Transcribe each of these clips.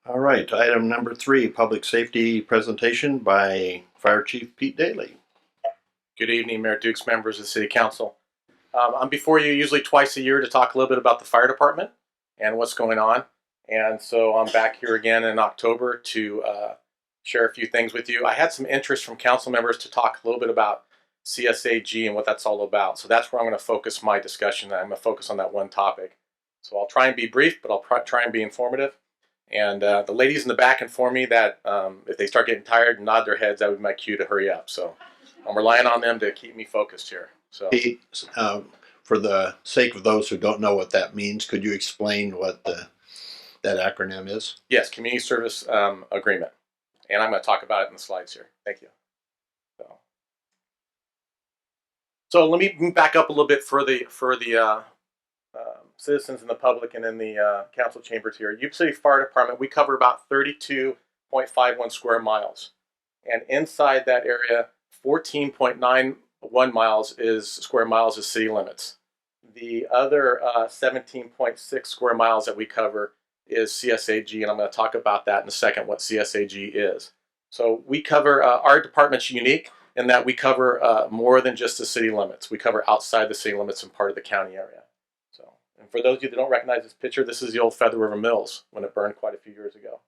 All right, item number 3, public safety presentation by Fire Chief Pete Daly. Good evening, Mayor Dukes, members of the City Council. I'm before you usually twice a year to talk a little bit about the fire department and what's going on. And so I'm back here again in October to share a few things with you. I had some interest from council members to talk a little bit about CSAG and what that's all about. So that's where I'm going to focus my discussion. I'm going to focus on that one topic. So I'll try and be brief, but I'll try and be informative. And the ladies in the back inform me that if they start getting tired and nod their heads, that would be my cue to hurry up. So I'm relying on them to keep me focused here. So, Pete, for the sake of those who don't know what that means, could you explain what that acronym is? yes, community service agreement, and I'm going to talk about it in the slides here. Thank you. So let me back up a little bit for the citizens and the public and in the council chambers here. Yuba City Fire Department, we cover about 32.51 square miles, and inside that area, 14.91 square miles is city limits. The other 17.6 square miles that we cover is CSAG, and I'm going to talk about that in a second, what CSAG is. So we cover, our department's unique in that we cover more than just the city limits. We cover outside the city limits and part of the county area. So, and for those of you that don't recognize this picture, this is the old Feather River Mills when it burned quite a few years ago.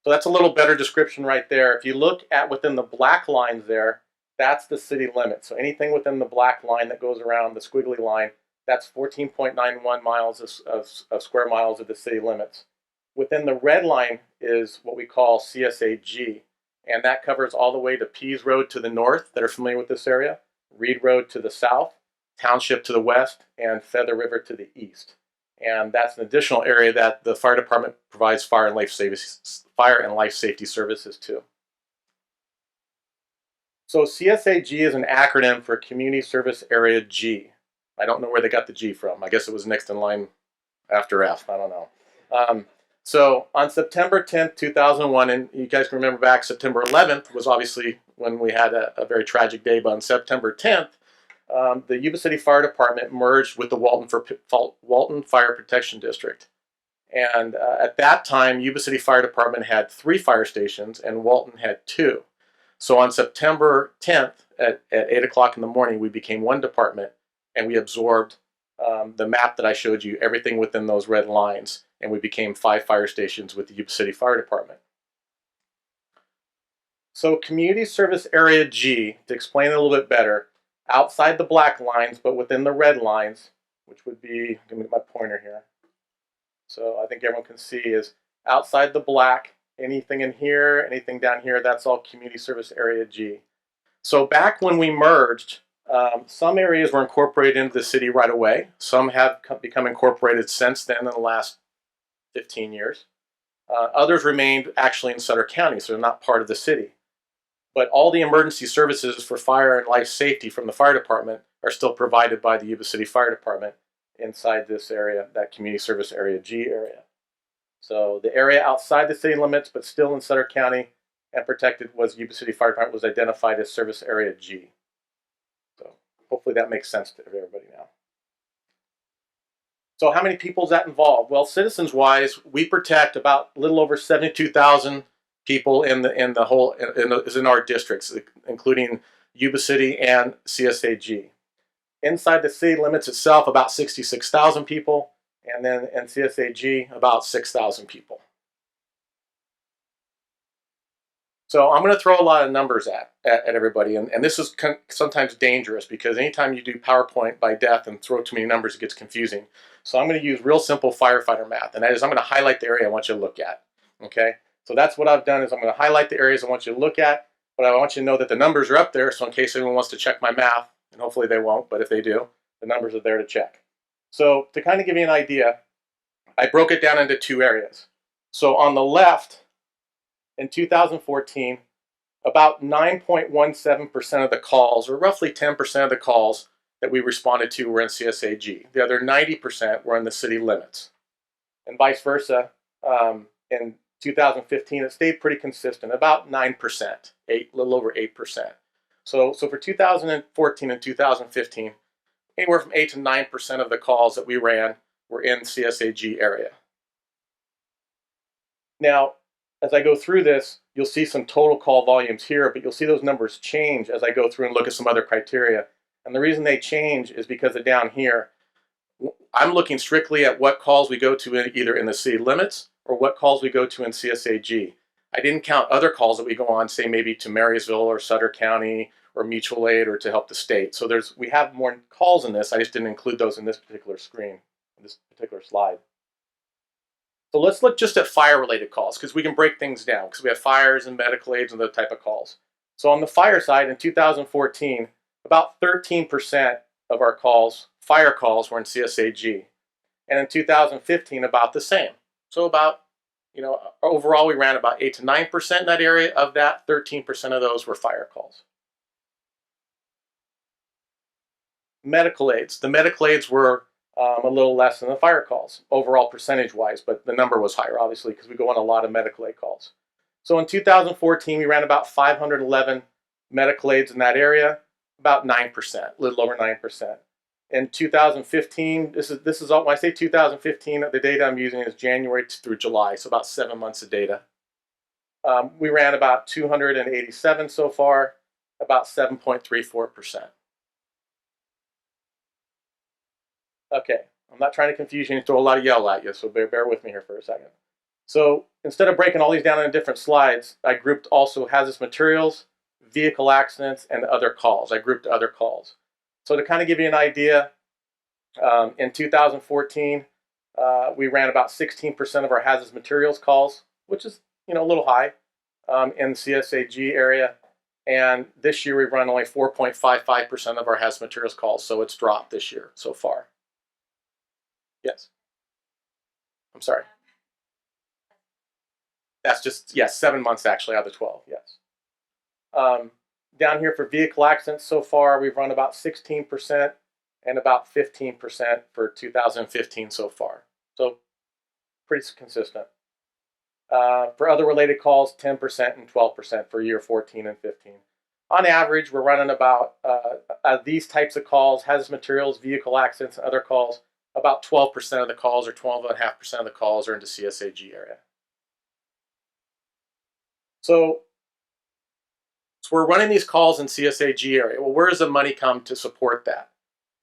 So that's a little better description right there. If you look at within the black lines there, that's the city limit. So anything within the black line that goes around the squiggly line, that's 14.91 miles of square miles of the city limits. Within the red line is what we call CSAG, and that covers all the way to Pease Road to the north, that are familiar with this area, Reed Road to the south, Township to the west, and Feather River to the east. And that's an additional area that the fire department provides fire and life safety services to. So CSAG is an acronym for Community Service Area G. I don't know where they got the G from. I guess it was next in line after F. I don't know. So on September 10th, 2001, and you guys can remember back, September 11th was obviously when we had a very tragic day, but on September 10th, the Yuba City Fire Department merged with the Walton Fire Protection District. And at that time, Yuba City Fire Department had 3 fire stations and Walton had 2. So on September 10th at 8 o'clock in the morning, we became one department and we absorbed the map that I showed you, everything within those red lines, and we became 5 fire stations with the Yuba City Fire Department. So Community Service Area G, to explain it a little bit better, outside the black lines, but within the red lines, which would be, give me my pointer here. So I think everyone can see is outside the black, anything in here, anything down here, that's all Community Service Area G. So back when we merged, some areas were incorporated into the city right away. Some have become incorporated since then in the last 15 years. Others remained actually in Sutter County, so they're not part of the city. But all the emergency services for fire and life safety from the fire department are still provided by the Yuba City Fire Department inside this area, that Community Service Area G area. So the area outside the city limits, but still in Sutter County and protected, was Yuba City Fire Department, was identified as Service Area G. So hopefully that makes sense to everybody now. So how many people is that involved? Well, citizens-wise, we protect about a little over 72,000 people in our districts, including Yuba City and CSAG. Inside the city limits itself, about 66,000 people, and then in CSAG, about 6,000 people. So I'm going to throw a lot of numbers at everybody, and this is sometimes dangerous because anytime you do PowerPoint by death and throw too many numbers, it gets confusing. So I'm going to use real simple firefighter math, and that is I'm going to highlight the area I want you to look at. Okay, so that's what I've done is I'm going to highlight the areas I want you to look at, but I want you to know that the numbers are up there, so in case anyone wants to check my math, and hopefully they won't, but if they do, the numbers are there to check. So to kind of give you an idea, I broke it down into 2 areas. So on the left, in 2014, about 9.17% of the calls, or roughly 10% of the calls that we responded to were in CSAG. The other 90% were in the city limits. And vice versa, in 2015, it stayed pretty consistent, about 9%, a little over 8%. So for 2014 and 2015, anywhere from 8 to 9% of the calls that we ran were in CSAG area. Now, as I go through this, you'll see some total call volumes here, but you'll see those numbers change as I go through and look at some other criteria. And the reason they change is because of down here, I'm looking strictly at what calls we go to either in the city limits or what calls we go to in CSAG. I didn't count other calls that we go on, say maybe to Marysville or Sutter County or mutual aid or to help the state. So we have more calls in this. I just didn't include those in this particular screen, this particular slide. So let's look just at fire-related calls because we can break things down because we have fires and medical aids and those type of calls. So on the fire side in 2014, about 13% of our calls, fire calls, were in CSAG. And in 2015, about the same. So about, overall we ran about 8 to 9% in that area. Of that, 13% of those were fire calls. Medical aids. The medical aids were a little less than the fire calls, overall percentage-wise, but the number was higher, obviously, because we go on a lot of medical aid calls. So in 2014, we ran about 511 medical aids in that area, about 9%, a little over 9%. In 2015, this is all, when I say 2015, the data I'm using is January through July, so about 7 months of data. We ran about 287 so far, about 7.34%. Okay, I'm not trying to confuse you and throw a lot of yell at you, so bear with me here for a second. So instead of breaking all these down into different slides, I grouped also hazardous materials, vehicle accidents, and other calls. I grouped other calls. So to kind of give you an idea, in 2014, we ran about 16% of our hazardous materials calls, which is a little high in the CSAG area. And this year we've run only 4.55% of our hazardous materials calls, so it's dropped this year so far. Yes. I'm sorry. That's just, yes, 7 months actually out of the 12, yes. Down here for vehicle accidents so far, we've run about 16% and about 15% for 2015 so far. So pretty consistent. For other related calls, 10% and 12% for year 14 and 15. On average, we're running about these types of calls, hazardous materials, vehicle accidents, and other calls, about 12% of the calls or 12.5% of the calls are into CSAG area. So we're running these calls in CSAG area. Well, where does the money come to support that?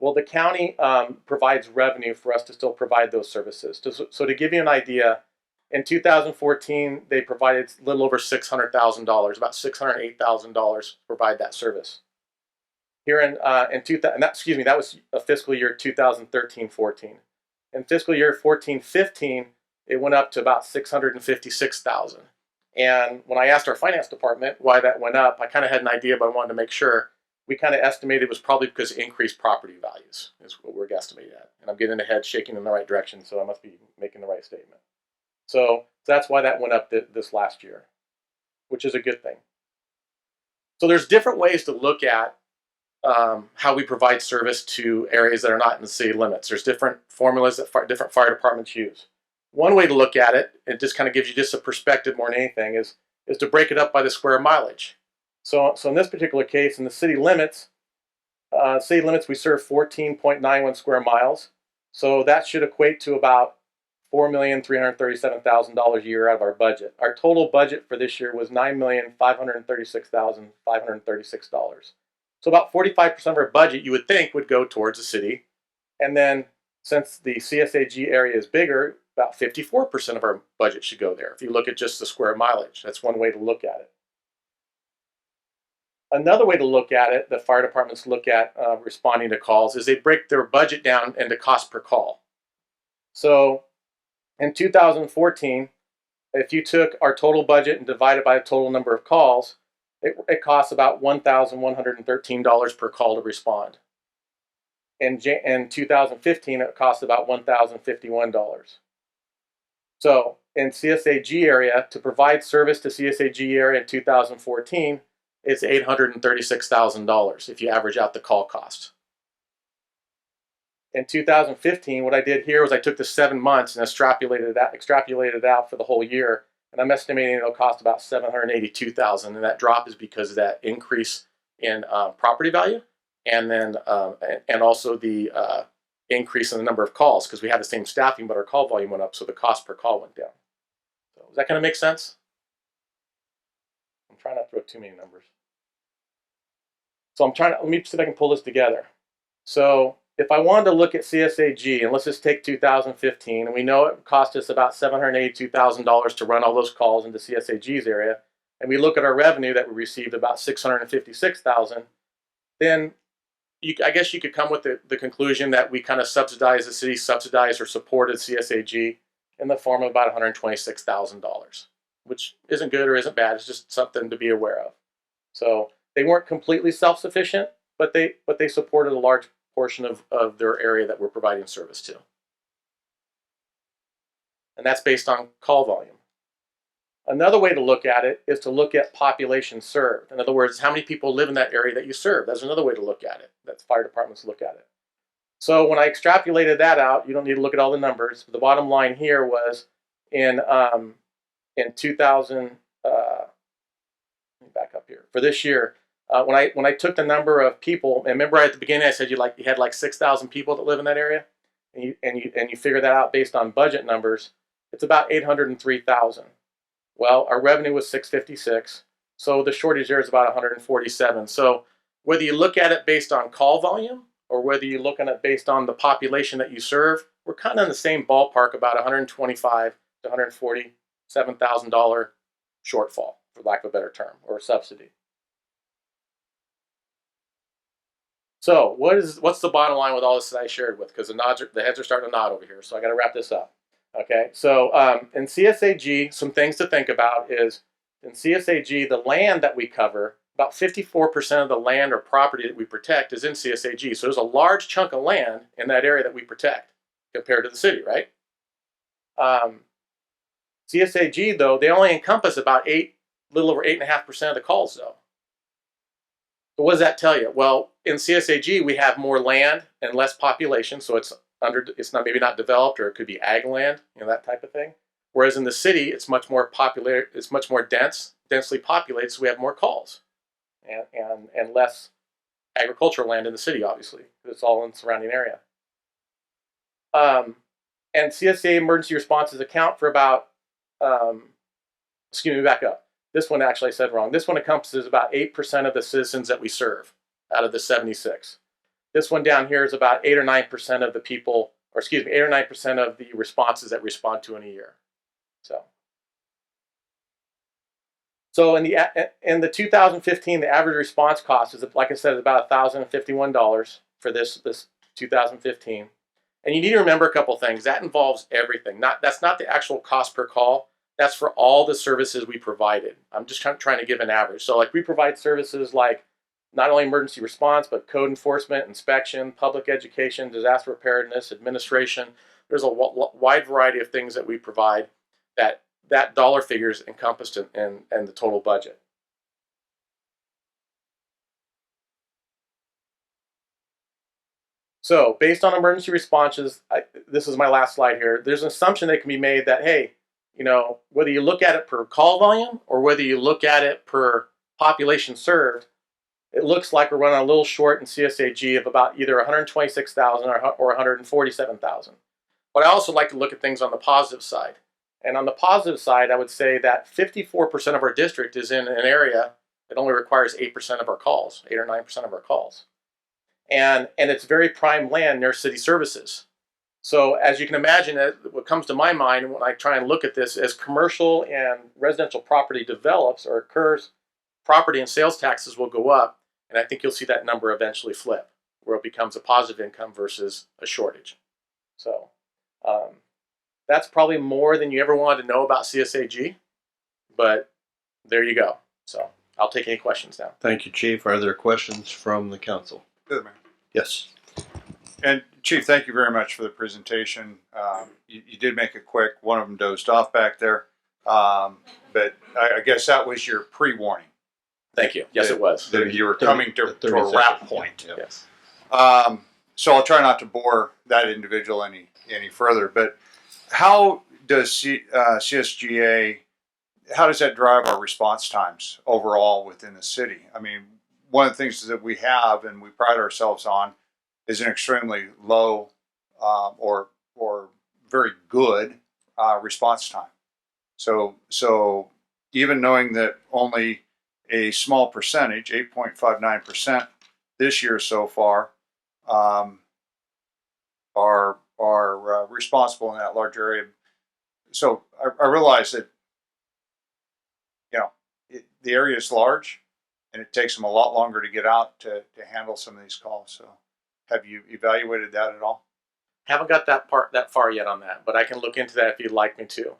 Well, the county provides revenue for us to still provide those services. So to give you an idea, in 2014, they provided a little over $600,000, about $608,000 to provide that service. Here in that was a fiscal year 2013-14. In fiscal year 14-15, it went up to about $656,000. And when I asked our finance department why that went up, I kind of had an idea, but I wanted to make sure. We kind of estimated it was probably because of increased property values is what we're guesstimating at. And I'm getting ahead, shaking in the right direction, so I must be making the right statement. So that's why that went up this last year, which is a good thing. So there's different ways to look at how we provide service to areas that are not in the city limits. There's different formulas that different fire departments use. One way to look at it, it just kind of gives you just a perspective more than anything, is to break it up by the square mileage. So in this particular case, in the city limits, we serve 14.91 square miles. So that should equate to about $4,337,000 a year out of our budget. Our total budget for this year was $9,536,536. So about 45% of our budget, you would think, would go towards the city. And then since the CSAG area is bigger, about 54% of our budget should go there. If you look at just the square mileage, that's one way to look at it. Another way to look at it, the fire departments look at responding to calls, is they break their budget down into cost per call. So in 2014, if you took our total budget and divided by the total number of calls, it costs about $1,113 per call to respond. In 2015, it cost about $1,051. So in CSAG area, to provide service to CSAG area in 2014, it's $836,000 if you average out the call cost. In 2015, what I did here was I took the 7 months and extrapolated it out for the whole year, and I'm estimating it'll cost about $782,000, and that drop is because of that increase in property value, and then and also the increase in the number of calls, because we had the same staffing, but our call volume went up, so the cost per call went down. So that kind of make sense? I'm trying not to throw too many numbers. So let me see if I can pull this together. So if I wanted to look at CSAG, and let's just take 2015, and we know it cost us about $782,000 to run all those calls into CSAG's area, and we look at our revenue that we received about $656,000, then I guess you could come with the conclusion that we kind of subsidized, the city subsidized or supported CSAG in the form of about $126,000, which isn't good or isn't bad. It's just something to be aware of. So they weren't completely self-sufficient, but they supported a large portion of their area that we're providing service to. And that's based on call volume. Another way to look at it is to look at population served. In other words, how many people live in that area that you serve. That's another way to look at it. That's fire departments look at it. So when I extrapolated that out, you don't need to look at all the numbers. The bottom line here was in 2000. Let me back up here for this year. When I took the number of people, and remember at the beginning I said you had like 6,000 people that live in that area, and you figure that out based on budget numbers. It's about 803,000. Well, our revenue was 656, so the shortage there is about 147. So whether you look at it based on call volume or whether you look at it based on the population that you serve, we're kind of in the same ballpark, about 125 to 147,000 shortfall, for lack of a better term, or subsidy. So what's the bottom line with all this that I shared with? Because the heads are starting to nod over here, so I got to wrap this up. Okay, so in CSAG, some things to think about is in CSAG, the land that we cover, about 54% of the land or property that we protect is in CSAG. So there's a large chunk of land in that area that we protect compared to the city, right? CSAG, though, they only encompass about little over 8.5% of the calls, though. So what does that tell you? Well, in CSAG, we have more land and less population, so it's not maybe not developed, or it could be ag land, that type of thing. Whereas in the city, it's much more popular, it's much more densely populated, so we have more calls and less agricultural land in the city, obviously, because it's all in the surrounding area. And CSA emergency responses account for about, excuse me, back up. This one actually I said wrong. This one encompasses about 8% of the citizens that we serve out of the 76. This one down here is about 8 or 9% of the people, or excuse me, 8 or 9% of the responses that we respond to in a year. So in the 2015, the average response cost is, like I said, is about $1,051 for this 2015. And you need to remember a couple things. That involves everything. That's not the actual cost per call. That's for all the services we provided. I'm just trying to give an average. So like we provide services like not only emergency response, but code enforcement, inspection, public education, disaster preparedness, administration. There's a wide variety of things that we provide that dollar figure is encompassed in the total budget. So based on emergency responses, this is my last slide here, there's an assumption that can be made that, hey, whether you look at it per call volume or whether you look at it per population served, it looks like we're running a little short in CSAG of about either 126,000 or 147,000. But I also like to look at things on the positive side. And on the positive side, I would say that 54% of our district is in an area that only requires 8% of our calls, 8 or 9% of our calls. And it's very prime land near city services. So as you can imagine, what comes to my mind when I try and look at this, as commercial and residential property develops or occurs, property and sales taxes will go up, and I think you'll see that number eventually flip, where it becomes a positive income versus a shortage. So that's probably more than you ever wanted to know about CSAG, but there you go. So I'll take any questions now. Thank you, Chief. Are there questions from the council? Good, man. Yes. And Chief, thank you very much for the presentation. You did make it quick. One of them dozed off back there, but I guess that was your pre-warning. Thank you. Yes, it was. That you were coming to a wrap point. Yeah. Yes. So I'll try not to bore that individual any further. But how does CSGA? How does that drive our response times overall within the city? I mean, one of the things that we have and we pride ourselves on is an extremely low or very good response time. So even knowing that only a small percentage, 8.59% this year so far, are responsible in that large area. So I realize that the area is large, and it takes them a lot longer to get out to handle some of these calls. So, have you evaluated that at all? Haven't got that far yet on that, but I can look into that if you'd like me to.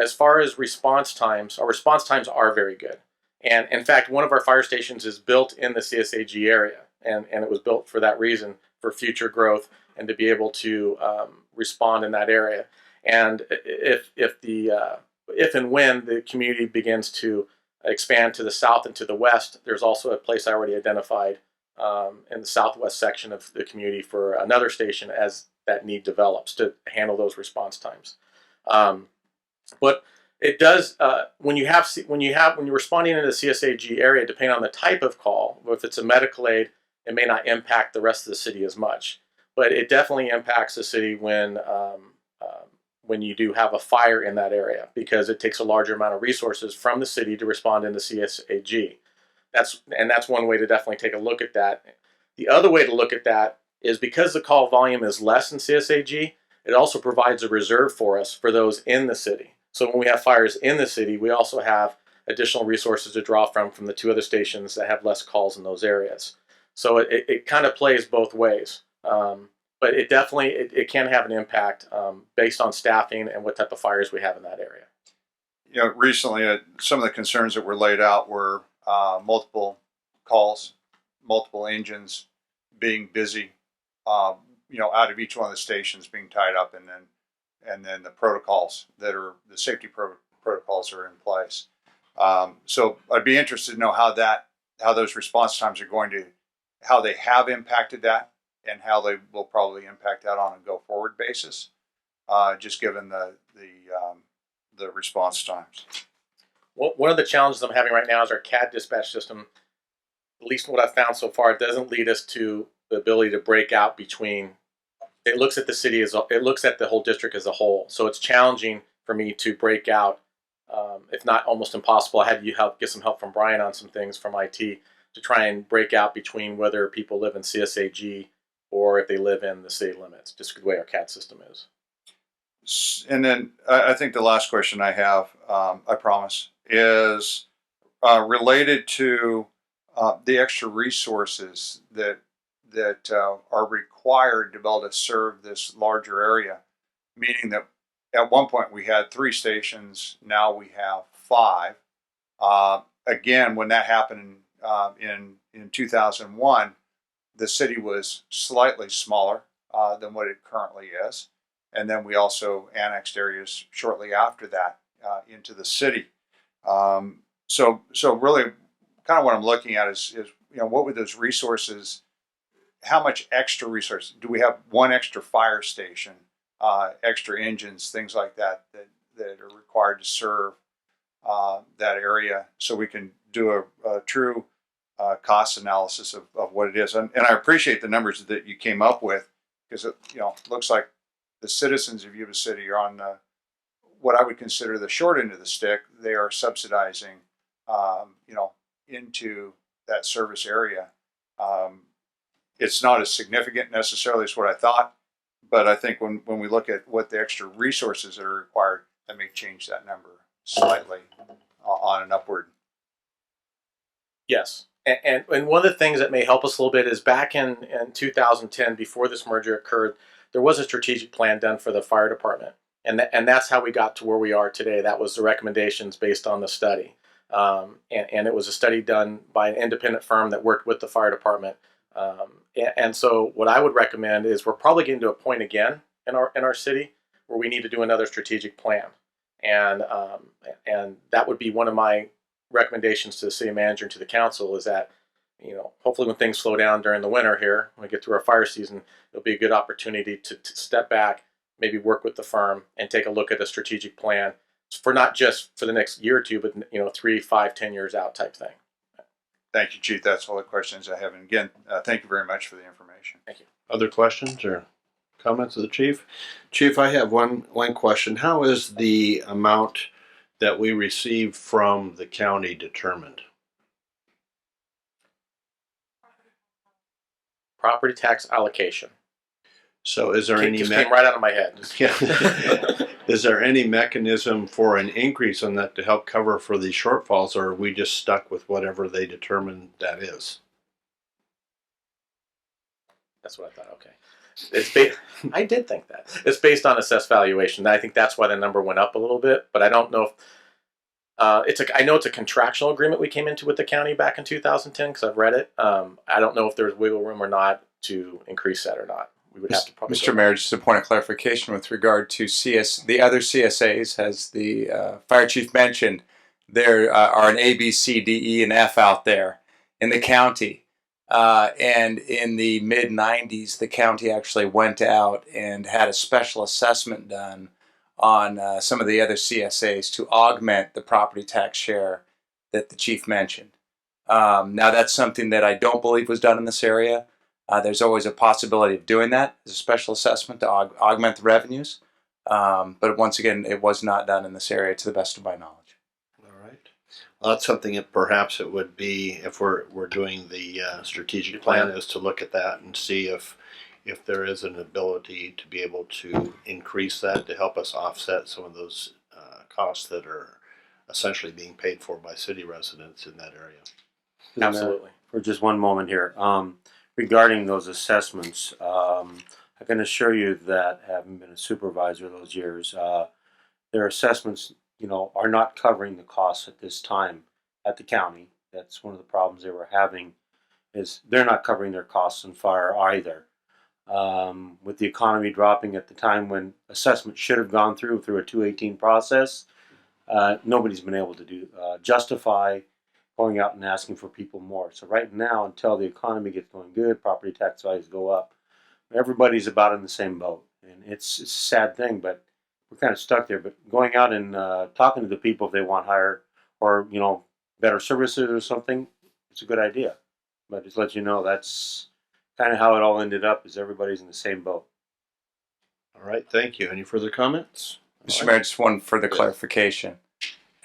As far as response times, our response times are very good. And in fact, one of our fire stations is built in the CSAG area, and it was built for that reason, for future growth and to be able to respond in that area. And if and when the community begins to expand to the south and to the west, there's also a place I already identified in the southwest section of the community for another station as that need develops to handle those response times. But it does when you're responding in the CSAG area, depending on the type of call. If it's a medical aid, it may not impact the rest of the city as much, but it definitely impacts the city when you do have a fire in that area, because it takes a larger amount of resources from the city to respond in the CSAG. That's one way to definitely take a look at that. The other way to look at that is because the call volume is less in CSAG, it also provides a reserve for us for those in the city. So when we have fires in the city, we also have additional resources to draw from the two other stations that have less calls in those areas. So it kind of plays both ways. But it definitely it can have an impact based on staffing and what type of fires we have in that area. Recently, some of the concerns that were laid out were multiple calls, multiple engines being busy, out of each one of the stations being tied up, and then the protocols the safety protocols are in place. So I'd be interested to know how those response times are how they have impacted that, and how they will probably impact that on a go-forward basis, just given the response times. One of the challenges I'm having right now is our CAD dispatch system, at least what I've found so far, doesn't lead us to the ability to break out between. It looks at the city it looks at the whole district as a whole. So it's challenging for me to break out, if not almost impossible. I had to get some help from Brian on some things from IT to try and break out between whether people live in CSAG or if they live in the city limits, just the way our CAD system is. And then I think the last question I have, I promise, is related to the extra resources that are required to be able to serve this larger area. Meaning that at one point we had 3 stations, now we have 5. Again, when that happened in 2001, the city was slightly smaller than what it currently is. And then we also annexed areas shortly after that into the city. So really, kind of what I'm looking at is what would those resources? How much extra resources do we have? One extra fire station, extra engines, things like that are required to serve that area, so we can do a true cost analysis of what it is. And I appreciate the numbers that you came up with, because it looks like the citizens of Yuba City are on what I would consider the short end of the stick. They are subsidizing, into that service area. It's not as significant necessarily as what I thought, but I think when we look at what the extra resources that are required, that may change that number slightly on an upward. Yes. And one of the things that may help us a little bit is back in 2010, before this merger occurred, there was a strategic plan done for the fire department. And that's how we got to where we are today. That was the recommendations based on the study. And it was a study done by an independent firm that worked with the fire department. And so what I would recommend is we're probably getting to a point again in our city where we need to do another strategic plan. And that would be one of my recommendations to the city manager and to the council, is that, hopefully when things slow down during the winter here, when we get through our fire season, it'll be a good opportunity to step back, maybe work with the firm and take a look at a strategic plan for not just for the next year or two, but 3, 5, 10 years out type thing. Thank you, Chief. That's all the questions I have. And again, thank you very much for the information. Thank you. Other questions or comments of the chief? Chief, I have one question. How is the amount that we receive from the county determined? Property tax allocation. So is there any Just came right out of my head. is there any mechanism for an increase on that to help cover for these shortfalls, or are we just stuck with whatever they determine that is? That's what I thought. Okay. I did think that. It's based on assessed valuation. I think that's why the number went up a little bit, but I don't know if I know it's a contractual agreement we came into with the county back in 2010 because I've read it. I don't know if there's wiggle room or not to increase that or not. We would have to probably. Mr. Mayor, just a point of clarification with regard to the other CSAs, as the fire chief mentioned, there are an A, B, C, D, E, and F out there in the county. And in the mid-90s, the county actually went out and had a special assessment done on some of the other CSAs to augment the property tax share that the chief mentioned. Now, that's something that I don't believe was done in this area. There's always a possibility of doing that as a special assessment to augment the revenues. But once again, it was not done in this area to the best of my knowledge. All right. Well, that's something that perhaps it would be if we're doing the strategic plan, is to look at that and see if there is an ability to be able to increase that to help us offset some of those costs that are essentially being paid for by city residents in that area. Absolutely. For just one moment here. Regarding those assessments, I can assure you that, having been a supervisor those years, their assessments, are not covering the costs at this time at the county. That's one of the problems they were having, is they're not covering their costs in fire either. With the economy dropping at the time when assessment should have gone through a 218 process, nobody's been able to justify going out and asking for people more. So right now, until the economy gets going good, property tax values go up, everybody's about in the same boat. And it's a sad thing, but we're kind of stuck there. But going out and talking to the people if they want higher or, better services or something, it's a good idea. But just let you know, that's kind of how it all ended up, is everybody's in the same boat. All right, thank you. Any further comments? Mr. Mayor, just one further clarification.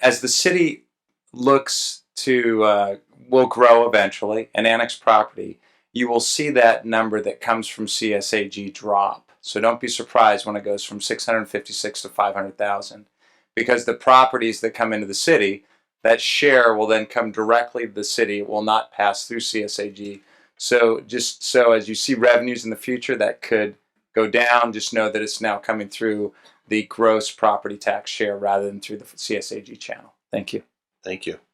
As the city looks to will grow eventually and annex property, you will see that number that comes from CSAG drop. So don't be surprised when it goes from 656 to 500,000, because the properties that come into the city, that share will then come directly to the city. It will not pass through CSAG. So just so as you see revenues in the future that could go down, just know that it's now coming through the gross property tax share rather than through the CSAG channel. Thank you. Thank you.